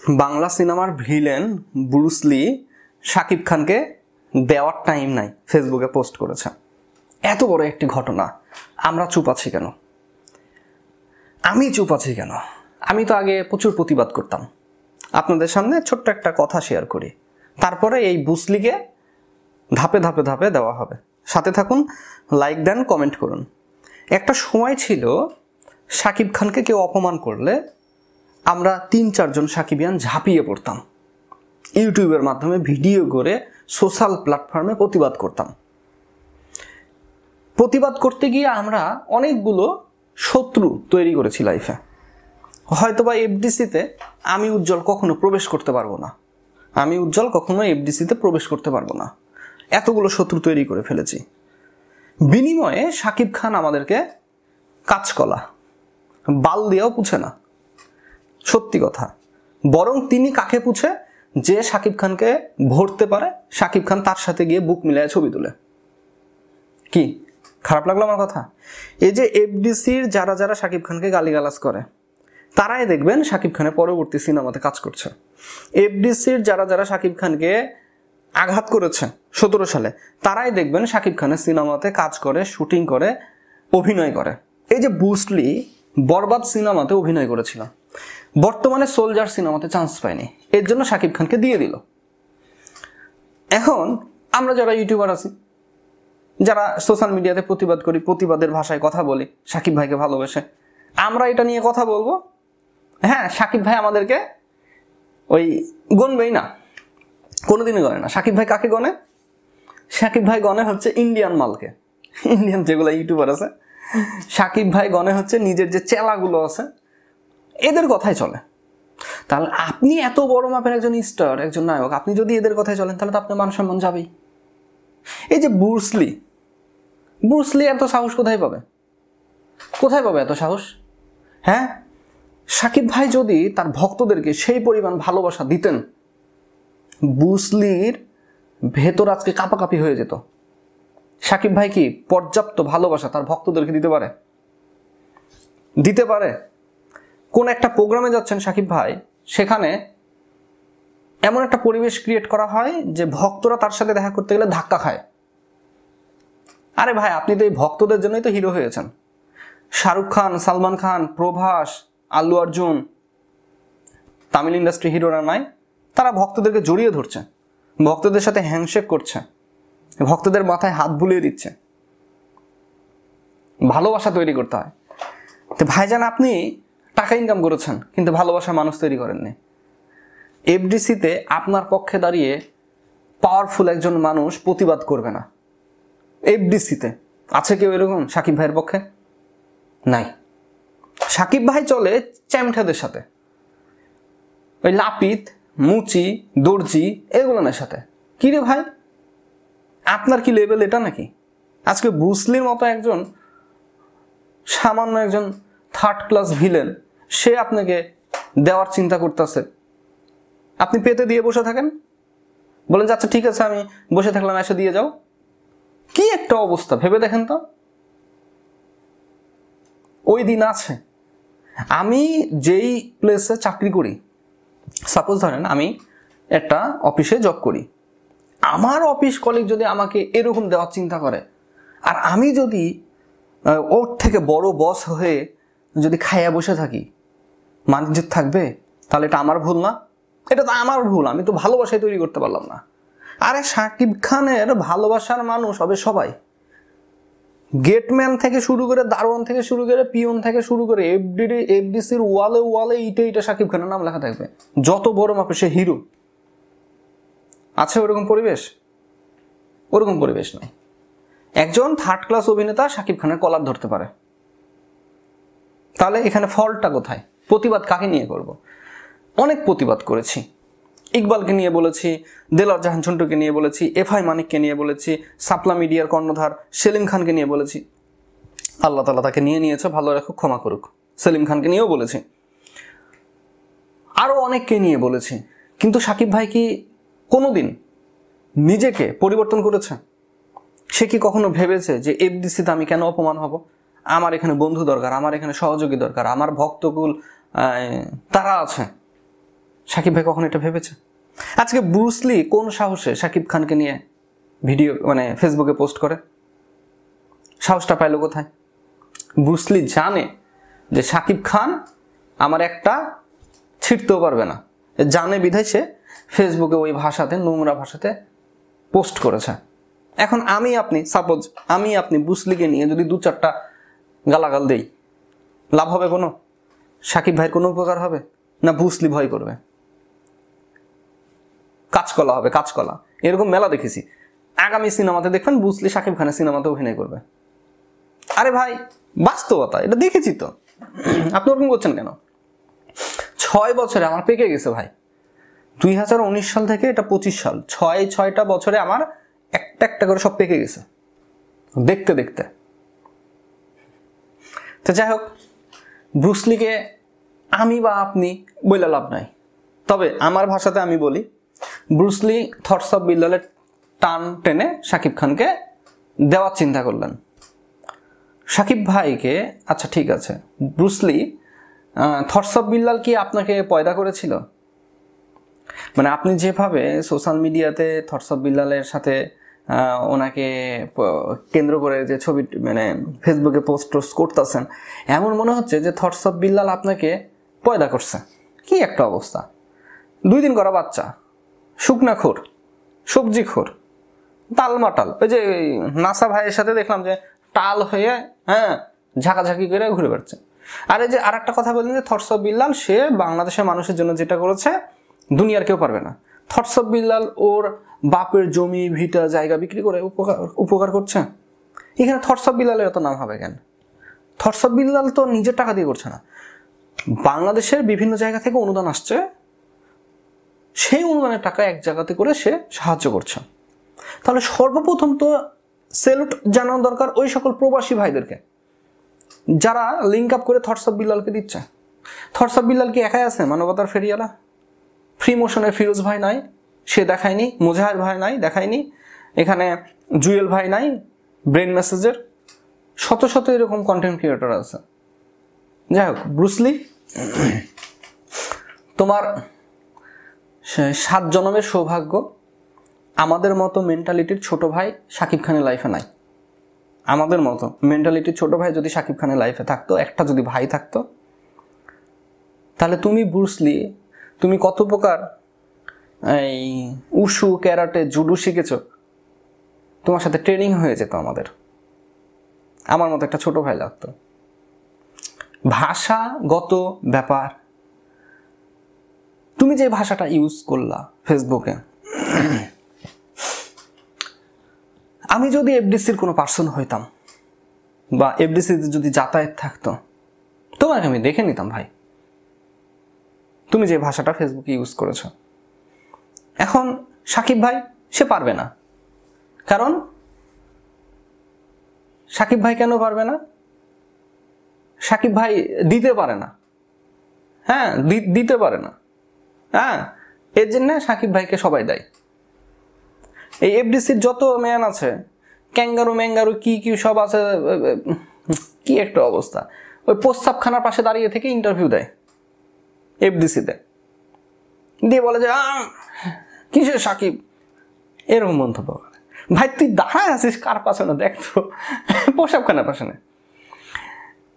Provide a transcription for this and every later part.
বাংলা সিনেমার villain Bruce লি শাকিব খানকে দেওয়ার টাইম নাই ফেসবুকে পোস্ট করেছে। এত বড় একটি ঘটনা, আমরা চুপ আছি কেন? আমি চুপ আছি কেন? আমি তো আগে প্রচুর প্রতিবাদ করতাম। আপনাদের সামনে ছোট্ট একটা কথা শেয়ার করি, তারপরে এই ব্রুস লিকে ধাপে ধাপে ধাপে দেওয়া হবে। সাথে থাকুন, লাইক দেন, কমেন্ট করুন। একটা সময় ছিল শাকিব খানকে কেউ অপমান করলে আমরা 3-4 জন সাকিবিয়ান ঝাঁপিয়ে পড়তাম, ইউটিউবের মাধ্যমে ভিডিও করে সোশ্যাল প্ল্যাটফর্মে প্রতিবাদ করতাম। প্রতিবাদ করতে গিয়ে আমরা অনেকগুলো শত্রু তৈরি করেছি লাইফে। হয়তোবা এফডিসিতে আমি উজ্জ্বল কখনো প্রবেশ করতে পারবো না, এফডিসিতে প্রবেশ করতে পারবো না, এতগুলো শত্রু তৈরি করে ফেলেছি। বিনিময়ে শাকিব খান আমাদেরকে কাঁচকলা বাল দিয়েও পুছে না, সত্যি কথা। বরং তিনি কাকে পুছে? যে শাকিব খানকে ভরতে পারে, শাকিব খান তার সাথে গিয়ে বুক মিলায় ছবি তুলে। কি খারাপ লাগলো আমার কথা? এই যে এফডিসির যারা যারা শাকিব খানকে গালিগালাজ করে, তারাই দেখবেন শাকিব খানের পরবর্তী সিনেমাতে কাজ করছে। এফডিসির যারা যারা শাকিব খানকে আঘাত করেছে 17 সালে, তারাই দেখবেন শাকিব খানের সিনেমাতে কাজ করে, শুটিং করে, অভিনয় করে। এই যে ব্রুস লি বরবাদ সিনেমাতে অভিনয় করেছিল, বর্তমানে সোলজার সিনেমাতে চান্স পায়নি, এর জন্য শাকিব খানকে দিয়ে দিল। এখন আমরা যারা ইউটিউবার আছি, যারা সোশ্যাল মিডিয়াতে প্রতিবাদ করি, প্রতিবাদের ভাষায় কথা বলি, শাকিব ভাইকে ভালোবেসে, আমরা এটা নিয়ে কথা বলবো। হ্যাঁ, শাকিব ভাই আমাদেরকে ওই গণবেই না, কোনোদিনই গণে না। শাকিব ভাই কাকে গণে? শাকিব ভাই গণে হচ্ছে ইন্ডিয়ান মালকে, ইন্ডিয়ান যেগুলো ইউটিউবার আছে, শাকিব ভাই গণে হচ্ছে নিজের যে চেলাগুলো আছে, এদের কথাই চলে। তাহলে আপনি এত বড় মাপের একজন স্টার, একজন নায়ক, আপনি যদি এদের কথায় চলেন, তাহলে তো আপনার মান সম্মান যাবেই। এই যে ব্রুস লি এত সাহস কোথায় পাবে এত সাহস? হ্যাঁ, শাকিব ভাই যদি তার ভক্তদেরকে সেই পরিমাণ ভালোবাসা দিতেন, ব্রুস লির ভেতর আজকে কাঁপাকাঁপি হয়ে যেত। শাকিব ভাই কি পর্যাপ্ত ভালোবাসা তার ভক্তদেরকে দিতে পারে? কোন একটা প্রোগ্রামে যাচ্ছেন শাকিব ভাই, সেখানে এমন একটা পরিবেশ ক্রিয়েট করা হয় যে ভক্তরা তার সাথে দেখা করতে গেলে ধাক্কা খায়। আরে ভাই, আপনি তো এই ভক্তদের জন্যই তো হিরো হয়েছেন। শাহরুখ খান, সালমান খান, প্রভাস, আল্লু অর্জুন, তামিল ইন্ডাস্ট্রি হিরোরা নাই, তারা ভক্তদেরকে জড়িয়ে ধরছে, ভক্তদের সাথে হ্যান্ডশেক করছে, ভক্তদের মাথায় হাত বুলিয়ে দিচ্ছে। ভালোবাসা তৈরি করতে হয়। তো ভাইজান, আপনি টাকা ইনকাম করেছেন, কিন্তু ভালোবাসা মানুষ তৈরি করেননি। এফডিসিতে আপনার পক্ষে দাঁড়িয়ে পাওয়ারফুল একজন মানুষ প্রতিবাদ করবে না। এফডিসিতে আছে কেউ এরকম শাকিব ভাইয়ের পক্ষে? নাই। শাকিব ভাই চলে চ্যামঠাদের সাথে, ওই লাপিত, মুচি, দর্জি, এগুলোর সাথে। কি রে ভাই, আপনার কি লেভেল এটা নাকি? আজকে ব্রুস লির মতো একজন সামান্য একজন 3rd ক্লাস ভিলেন, সে আপনাকে দেওয়ার চিন্তা করতেছে, আপনি পেতে দিয়ে বসে থাকেন, বলেন যে আচ্ছা ঠিক আছে, আমি বসে থাকলাম, এসে দিয়ে যাও। কি একটা অবস্থা ভেবে দেখেন তো। ওই দিন আছে, আমি যেই প্লেসে চাকরি করি, সাপোজ ধরেন আমি একটা অফিসে জব করি, আমার অফিস কলিগ যদি আমাকে এরকম দেওয়ার চিন্তা করে, আর আমি যদি ওর থেকে বড় বস হয়ে যদি খাইয়া বসে থাকি, মান-ইজ্জত থাকবে? তাহলে এটা আমার ভুল না? এটা তো আমার ভুল, আমি তো ভালোবাসায় তৈরি করতে পারলাম না। আরে শাকিব খানের ভালোবাসার মানুষ হবে সবাই, গেটম্যান থেকে শুরু করে, দারোয়ান থেকে শুরু করে, পিয়ন থেকে শুরু করে, এফডিসির ওয়ালে ইটা শাকিব খানের নাম লেখা থাকবে। যত বড় মাপে সে হিরো। আছে ওরকম পরিবেশ? ওরকম পরিবেশ নাই। একজন 3rd ক্লাস অভিনেতা শাকিব খানের কলার ধরতে পারে। তাহলে এখানে ফলটা কোথায়? প্রতিবাদ কাকে নিয়ে করব? অনেক প্রতিবাদ করেছি, ইকবালকে নিয়ে বলেছি, দেলোয়ার জাহান ঝন্টুকে নিয়ে বলেছি, এফআই মানিককে নিয়ে বলেছি, সাপলা মিডিয়ার কর্ণধার সেলিম খানকে নিয়ে বলেছি। আল্লাহ তাআলা তাকে নিয়েছে, ভালো রাখুক, ক্ষমা করুক। সেলিম খানকে নিয়েও বলেছি, আরো অনেককে নিয়ে বলেছি। কিন্তু শাকিব ভাই কি কোনোদিন নিজেকে পরিবর্তন করেছে? সে কি কখনো ভেবেছে যে এফডিসিতে আমি কেন অপমান হব? আমার এখানে বন্ধু দরকার, আমার এখানে সহযোগী দরকার, আমার ভক্তকুল তারা আছে, সাকিব ভাই কখন এটা ভেবেছে? আজকে ব্রুসলি কোন সাহসে সাকিব খানকে নিয়ে ভিডিও মানে ফেসবুকে পোস্ট করে? সাহসটা পাইলো কোথায়? ব্রুসলি জানে যে সাকিব খান আমার একটা ছিঁড়তেও পারবে না, জানে বিধায় সে ফেসবুকে ওই ভাষাতে, নোংরা ভাষাতে পোস্ট করেছে। এখন সাপোজ আমি আপনি ব্রুসলিকে নিয়ে যদি 2-4টা গালাগাল দেই, লাভ হবে কোনো? সাকিব ভাইয়ের কোনো উপকার হবে না? ব্রুসলি ভয় করবে, কাঁচকলা হবে, কাঁচকলা। এরকম মেলা দেখেছি। আগামী সিনেমাতে দেখবেন ব্রুসলি সাকিব খানের সিনেমাতে অভিনয় করবে। আরে ভাই, বাস্তবতা, এটা দেখেছি তো। আপনি ওরকম করছেন কেন? 6 বছরে আমার পেকে গেছে ভাই। 2019 সাল থেকে এটা 25 সাল, 6টা বছরে আমার একটা একটা করে সব পেকে গেছে দেখতে দেখতে। তো যাই হোক, ব্রুসলিকে আমি বা আপনি বলে লাভ নাই। তবে আমার ভাষাতে আমি বলি, ব্রুসলি থটস অফ বিল্লালের টান টেনে সাকিব খানকে দেওয়ার চিন্তা করলেন। সাকিব ভাইকে, আচ্ছা ঠিক আছে, ব্রুসলি থটস অফ বিল্লাল কি আপনাকে পয়দা করেছিল? মানে আপনি যেভাবে সোশ্যাল মিডিয়াতে থটস অফ বিল্লালের সাথে ওনাকে কেন্দ্র করে যে ছবি মানে ফেসবুকে পোস্ট করতেছেন, এমন মনে হচ্ছে যে থটস অফ বিল্লাল আপনাকে পয়দা করছে। কি একটা অবস্থা! 2 দিন করা বাচ্চা, শুকনাখোর, সবজিখোর, তালমাটাল। ওই যে নাসা ভাইয়ের সাথে দেখলাম যে টাল হয়ে ঝাঁকাঝাঁকি করে ঘুরে বেড়াচ্ছে। আর এই যে আর একটা কথা বললেন যে থটস অফ বিল্লাল সে বাংলাদেশের মানুষের জন্য যেটা করেছে দুনিয়ার কেউ পারবে না। থটস অফ বিল্লাল ওর বাপের জমি ভিটা জায়গা বিক্রি করে উপকার করছে। এখানে থটস অফ বিল্লালের এত নাম হবে কেন? থটস অফ বিল্লাল তো নিজের টাকা দিয়ে করছে না, বাংলাদেশের বিভিন্ন জায়গা থেকে অনুদান আসছে, সেই অনুদানের টাকা এক জায়গাতে করে সে সাহায্য করছে। তাহলে সর্বপ্রথম তো সেলুট জানানো দরকার ওই সকল প্রবাসী ভাইদেরকে যারা লিঙ্ক আপ করে থটস অফ বিল্লালকে দিচ্ছে। থটস অফ বিল্লাল কি একাই আছে মানবতার ফেরিওয়ালা? ফ্রি মোশনের ফিরোজ ভাই নাই, সে দেখায়নি। মুজাহির ভাই নাই, দেখায়নি। এখানে জুয়েল ভাই নাই, ব্রেন মেসেজের। শত শত এরকম কন্টেন্ট ক্রিয়েটর আছে। যাই হোক, ব্রুসলি, তোমার 7 জন্মের সৌভাগ্য আমাদের মতো মেন্টালিটির ছোট ভাই সাকিব খানের লাইফে নাই। আমাদের মতো মেন্টালিটির ছোট ভাই যদি সাকিব খানের লাইফে থাকতো, একটা যদি ভাই থাকতো, তাহলে তুমি ব্রুসলি, তুমি কত প্রকার এই উশু, ক্যারাটে, জুডো শিখেছ, তোমার সাথে ট্রেনিং হয়ে যেত আমাদের। আমার মতো একটা ছোট ভাই লাগতো। ভাষাগত ব্যাপার, তুমি যে ভাষাটা ইউজ করলা ফেসবুকে, আমি যদি এফডিসির কোনো পার্সন হইতাম বা এফডিসিতে যদি যাতায়াত থাকতো, তোমাকে আমি দেখে নিতাম ভাই, তুমি যে ভাষাটা ফেসবুকে ইউজ করেছ। এখন সাকিব ভাই সে পারবে না। কারণ সাকিব ভাই কেন পারবে না? সাকিব ভাই দিতে পারে না। দিতে পারে না। এর জন্য সাকিব ভাইকে সবাই দেয়। এই এফডিসির যত ম্যান আছে, ক্যাঙ্গারু ম্যাঙ্গারু কি কি সব আছে, কি একটা অবস্থা। ওই প্রস্তাবখানার পাশে দাঁড়িয়ে থেকে ইন্টারভিউ দেয় এফডিসিতে, দিয়ে বলে যে কিসের সাকিব, এরকম মন্তব্য করে। ভাই তুই দাঁড়ায় আছিস কার পাশে? দেখতো প্রস্তাবখানার পাশে।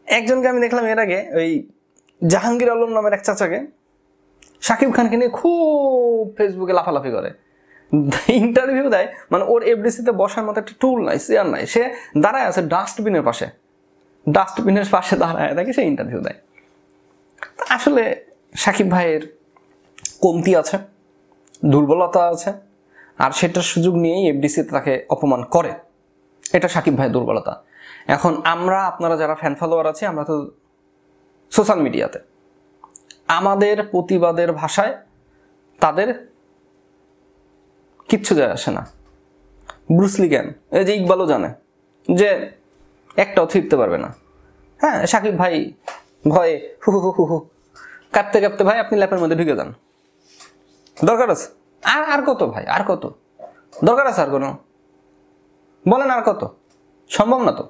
একজনকে আমি দেখলাম এর আগে, ওই জাহাঙ্গীর আলম নামের এক চাচাকে সাকিব খানকে নিয়ে খুব ফেসবুকে লাফালাফি করে, ইন্টারভিউ দেয়। মানে ওর এফডিসিতে বসার মতো একটা টুল নাই, চেয়ার নাই, সে দাঁড়ায় আছে ডাস্টবিনের পাশে, দাঁড়ায় থাকে, সে ইন্টারভিউ দেয়। আসলে সাকিব ভাইয়ের কমতি আছে, দুর্বলতা আছে, আর সেটার সুযোগ নিয়েই এফডিসিতে তাকে অপমান করে। এটা সাকিব ভাইয়ের দুর্বলতা। এখন আপনারা যারা ফ্যান ফলোয়ার আছে, আমরা তো সোশ্যাল মিডিয়াতে আমাদের প্রতিবাদের ভাষায় তাদের কিচ্ছু যায় আসে না। ব্রুসলি জ্ঞান, এই যে ইকবালও জানে যে একটাও থিরতে পারবে না। সাকিব ভাই ভয়ে হু হু হু হু কাঁপতে কাঁপতে ভাই আপনি ল্যাপের মধ্যে ঢুকে যান। দরকার আছে আর কত ভাই? আর কত দরকার আছে? আর কোনো বলেন, আর কত? সম্ভব না তো।